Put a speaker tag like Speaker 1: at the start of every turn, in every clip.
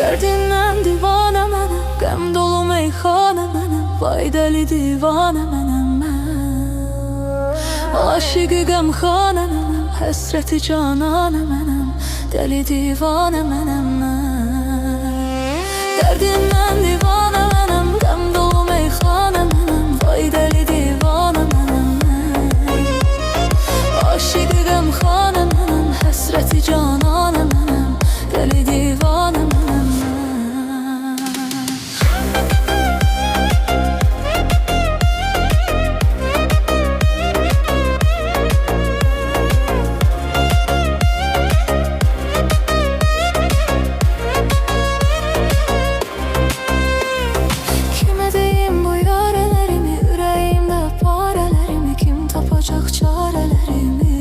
Speaker 1: Derdindən divanə mənəm, qəm dolu meyxanə mənəm, vay dəli divanə mənəm mən. Aşıqı qəmxanə mənəm, həsrəti cananə mənəm, dəli divanə mənəm mən. Derdindən divanə mənəm, qəm dolu meyxanə mənəm, vay dəli divanə mənəm mən. Aşıqı qəmxanə mənəm, həsrəti cananə mənəm, dəli divanə mənəm mən. Kimə deyim bu yarələrimi, ürəyimdə parələrimi, kim tapacaq çarələrimi?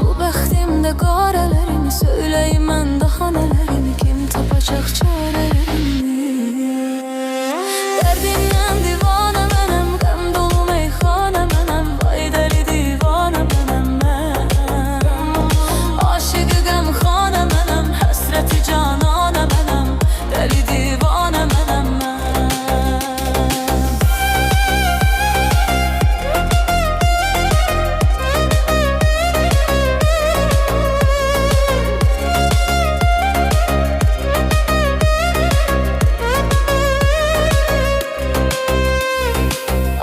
Speaker 1: Bu bəxtimdə qarələrimi, söyləyim mən daha nələrimi, kim tapacaq çarələrimi? Derdindən divanə mənəm, qəm dolu meyxanə mənəm, vay dəli divanə mənəm mən. Aşıqı qəmxanə mənəm, həsrəti cananə mənəm, dəli divanə mənəm mən.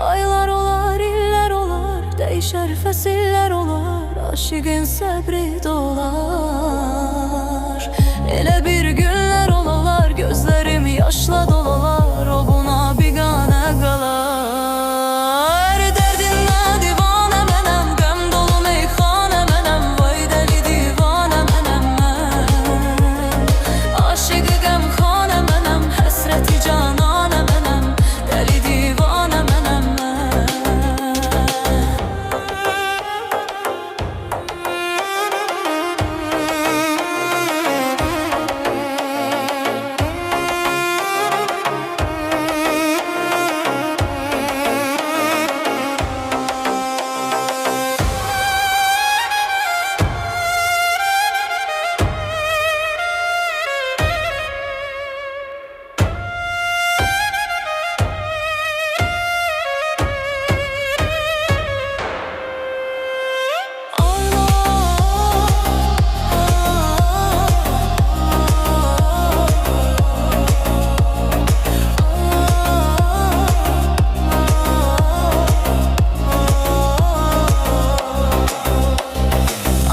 Speaker 1: Aylar olar, illər olar, dəyişər fəsillər olar, aşıqın səbri dolar. Elə bir günlər olalar, gözlərim yaşla dolalar, o buna biganə qalar. Derdindən divanə mənəm, qəm dolu meyxanə mənəm, vay dəli divanə mənəm mən. Aşıqı qəmxanə mənəm, həsrəti cananə mənəm, dəli divanə mənəm mən.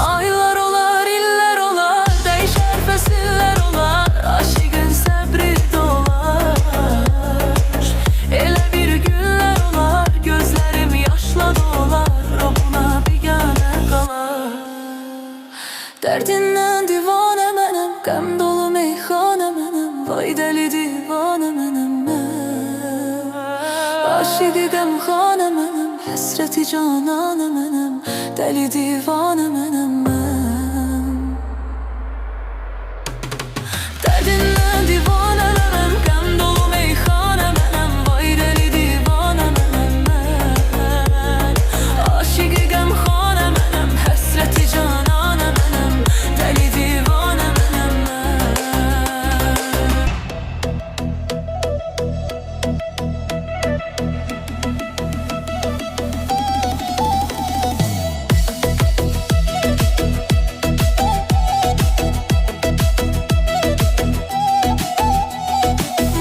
Speaker 1: Aylar olar, illər olar, dəyişər fəsillər olar, aşıqın səbri dolar. Elə bir günlər olar, gözlərim yaşla dolar, o buna biganə qalar. Derdindən divanə mənəm, qəm dolu meyxanə mənəm, vay dəli divanə mənəm mən. Aşıqı qəmxanə mənəm, həsrəti cananə mənəm, dəli divanə mənəm mən. Derdindən divanə mənəm, qəm dolu meyxanə mənəm, vay dəli divanə mənəm mən. Aşıqı qəmxanə mənəm, həsrəti cananə mənəm, dəli divanə mənəm mən.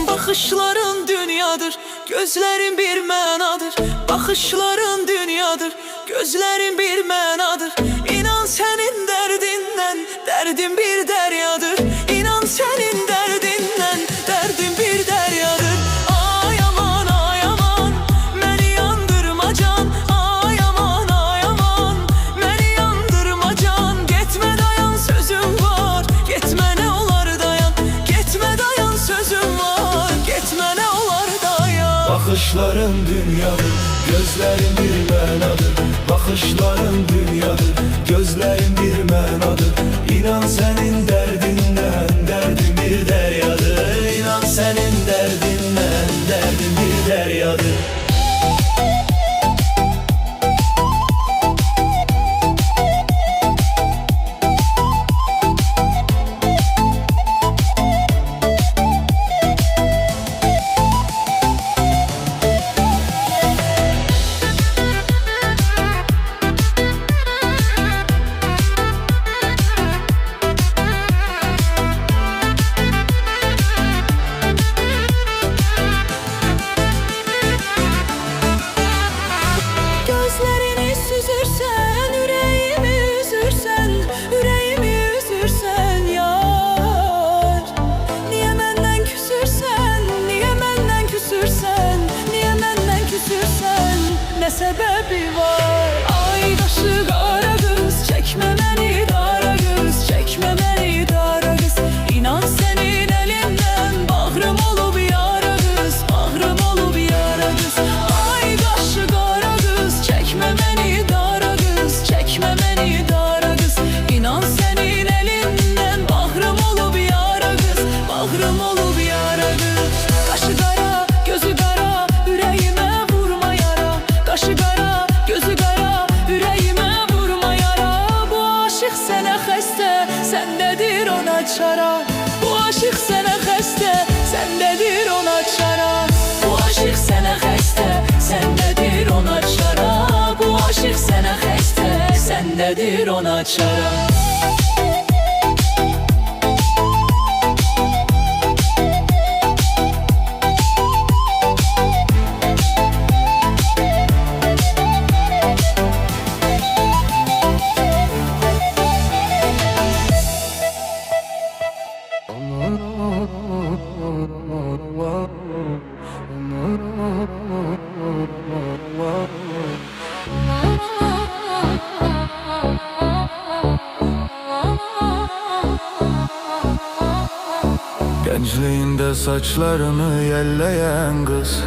Speaker 2: Bakışların dünyadır, gözlerin bir mənadır. Bakışların dünyadır, gözlerin bir mənadır. İnan senin derdinden, derdin bir deryadır. İnan senin derdinden, derdin bir deryadır. Ay aman, ay aman, beni yandırma can. Ay aman, ay aman, beni yandırma can. Gitme dayan, sözüm var, gitme ne olar dayan. Gitme dayan, sözüm var, gitme ne olar dayan.
Speaker 3: Bakışların dünyadır, gözlerin bir mənadır. Bakışların dünyadır, gözlerin bir mənadır. İnan senin derdinden, derdin bir deryadır. İnan senin derdinden, derdin bir deryadır.
Speaker 2: sənə xəstə, səndədir ona çara. Bu aşıq sənə xəstə, səndədir ona çara. Bu aşıq sənə xəstə, səndədir ona çara. Bu aşıq sənə xəstə, səndədir ona çara.
Speaker 3: Gençliğinde saçlarını yelleyen kız,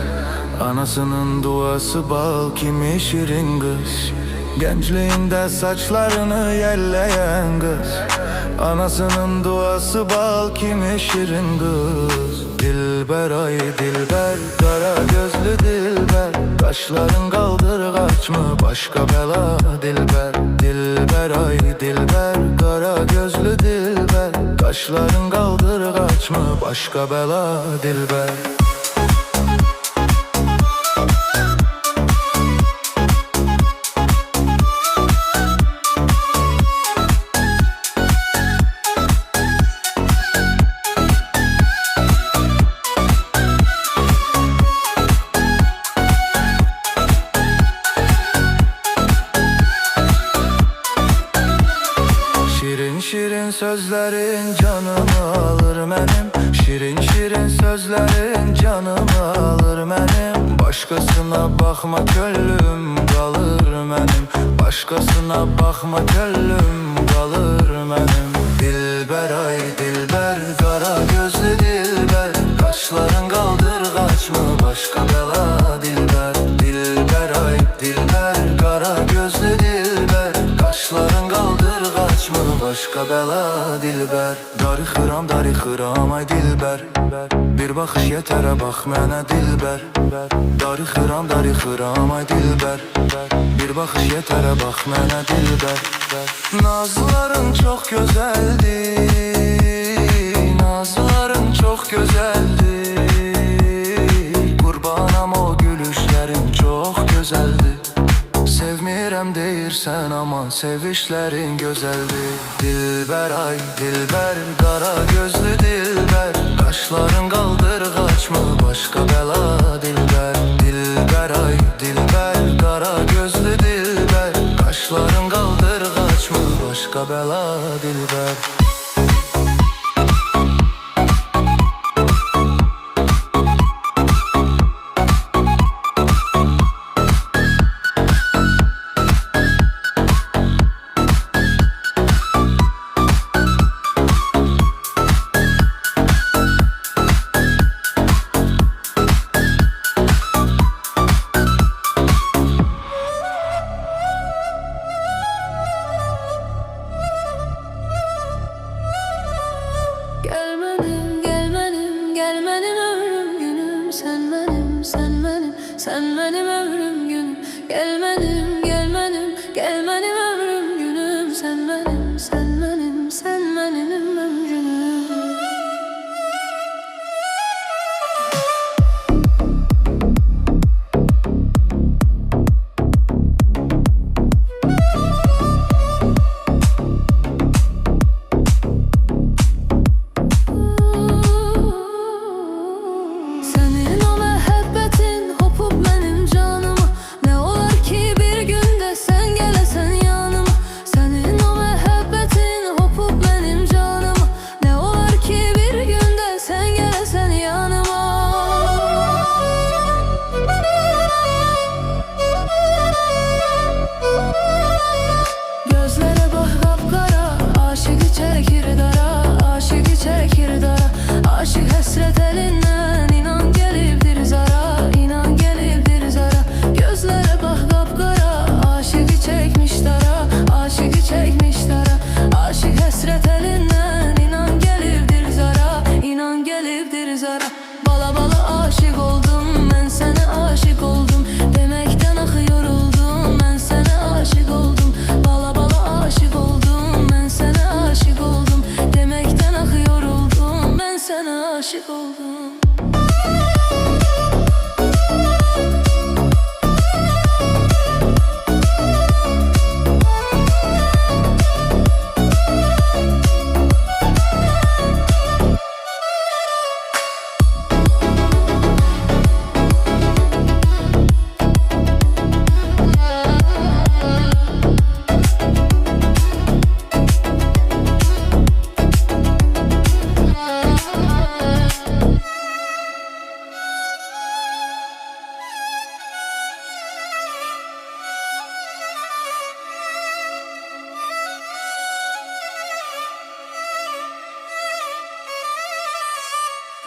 Speaker 3: anasının duası bal kimi şirin kız. Gençliğinde saçlarını yelleyen kız, anasının duası bal kimi şirin kız. Dilber ay dilber, kara gözlü dilber, kaşların kaldırgaç mı başka bela dilber. Dilber ay dilber, kara gözlü dilber, kaşların kaldırgaç mı başka bela dilber. Şirin şirin sözlerin canımı alır benim. Şirin şirin sözlerin canımı alır benim. Başkasına bakma könlüm kalır benim. Başkasına bakma könlüm kalır benim. Dilber ay dilber, kara gözlü dilber, kaşların kaldırgaç mı başka bela dilber. Dilber ay dilber, kara gözlü dilber, kaşların kaldırgaç mı başka bela dilber. Darıxıram ay dilber, bir baxış yetərə bax mənə dilber. Darıxıram ay dilber, bir baxış yetərə bax mənə dilber. Nazların çok güzeldi, nazların çok güzeldi. Qurbanam o gülüşlerin çok güzeldi. Sevmirəm deyirsən ama sevişlerin gözəldi. Dilber ay dilber, kara gözlü dilber, kaşların kaldırgaç mı başka bela dilber. Dilber ay dilber, kara gözlü dilber, kaşların kaldırgaç mı başka bela dilber.
Speaker 1: aşık oldum.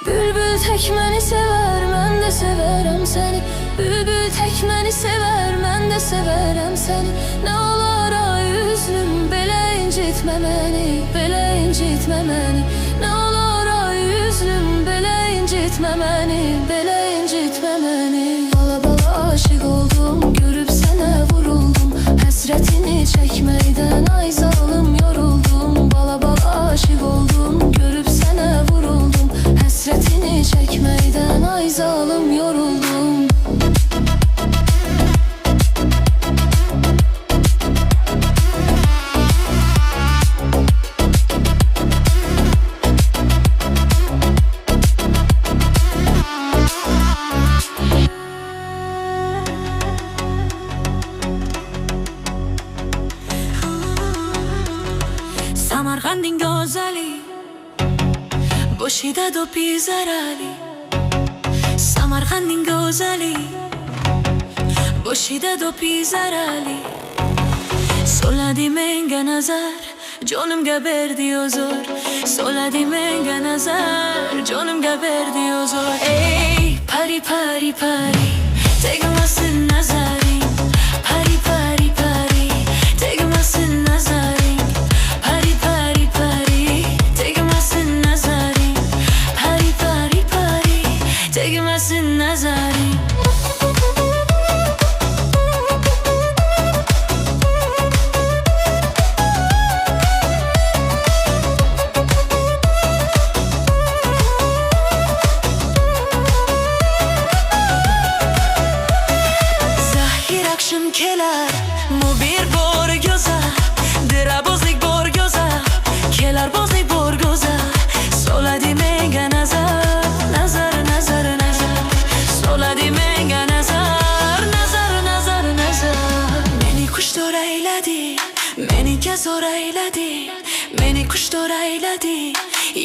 Speaker 1: Bülbül tek məni sever, mən də sevərəm səni. Bülbül tek məni sever, mən də sevərəm səni. Nə olar ay üzlüm, belə incitmə məni, belə incitmə məni. Nə olar ay üzlüm, belə incitmə məni, belə incitmə məni. Bala bala aşık oldum, görüb sənə vuruldum. Həsrətini çəkməkdən ay zalım yoruldum. Bala bala aşık oldum, görüb sənə vuruldum. Həsrətini çəkməkdən ay zalım yoruldum.
Speaker 2: Samarqandin gözəli, boşida do pizarali. Samarqandin gözəli, boşida do pizarali. Soladi menga nazar, jonimga berdi huzur. Soladi menga nazar, jonimga berdi huzur. Ey pari pari pari, tegmasin nazaring. Pari pari pari, tegmasin nazaring. Pari pari pari, tegmasin nazaring. Pari pari pari, tegmasin nazaring. Zahir akşam kelar, mu bir bor göza. Dirabozlik bor göza, kelar bozlik bor göza. Soladi menga nazar, nazar nazar nazar. Soladi menga nazar, nazar nazar nazar. Meni kuştor eyledi, meni gezor eyledi. Meni kuştor eyledi,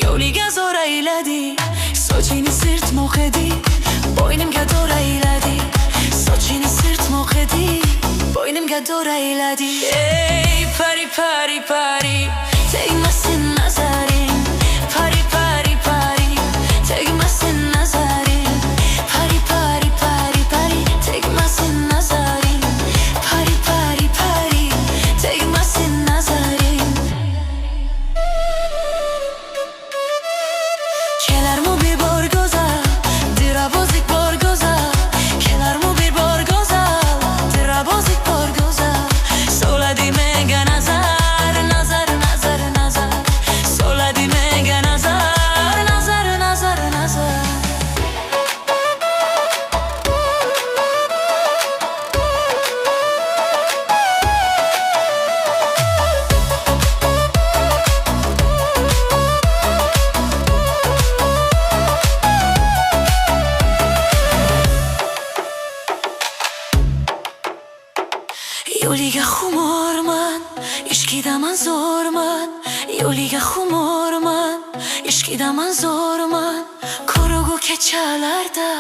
Speaker 2: yo'liga zor eyledi. Sochini sirt mo'qedi, bo'ynimga dor eyledi. Sochini sirt mo'qedi, bo'ynimga dor eyledi. Ey pari pari pari, tegmasin nazaring. Pari pari pari, tegmasin nazaring. Pari pari pari pari, tegmasin nazaring. Pari pari pari, tegmasin nazaring. Kelarmu bir bor go'zal, dirabozlik bor go'zal. Kelarmu bir bor go'zal, dirabozlik bor go'zal. Soladi menga nazar, nazar nazar nazar. Soladi menga nazar, nazar nazar nazar. Yo'liga xumorman, ishqidaman zo'rman. Yo'liga xumorman, ishqidaman zo'rman. Qorong'u kechalarda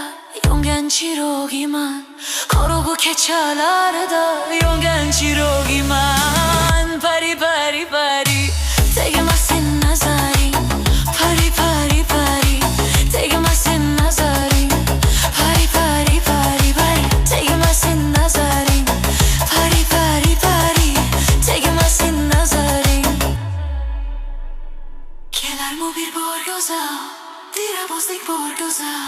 Speaker 2: yongan chirogiman. Qorong'u kechalarda yongan chirogiman. Pari pari pari, tegmasin nazaring. Pari pari pari, tegmasin nazaring. Pari pari pari pari, tegmasin nazaring. Pari pari pari, tegmasin nazaring. Kelarmu bir bor go'zal, dirabozlik bor go'zal.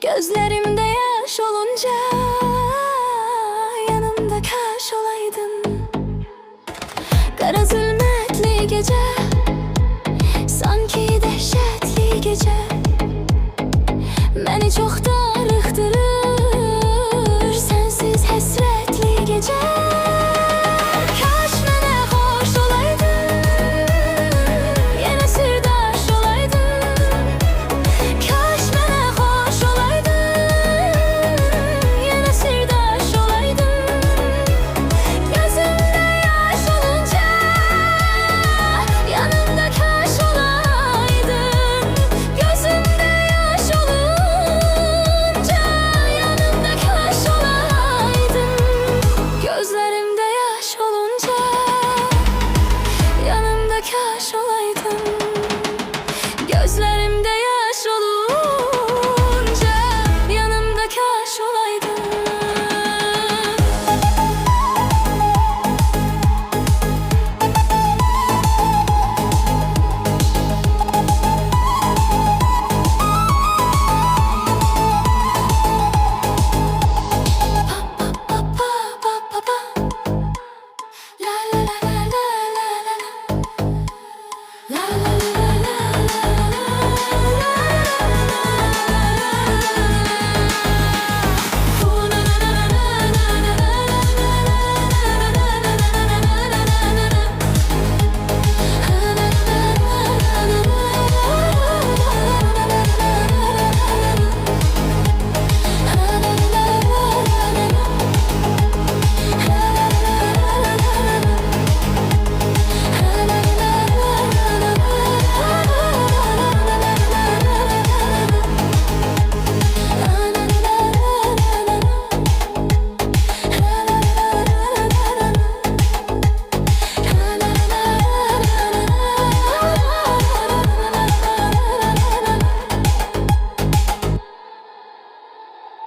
Speaker 1: Gözlerimde yaş olunca yanımda kaş olaydın. Kara zulmetli gece, sanki dehşetli gece, beni çoktan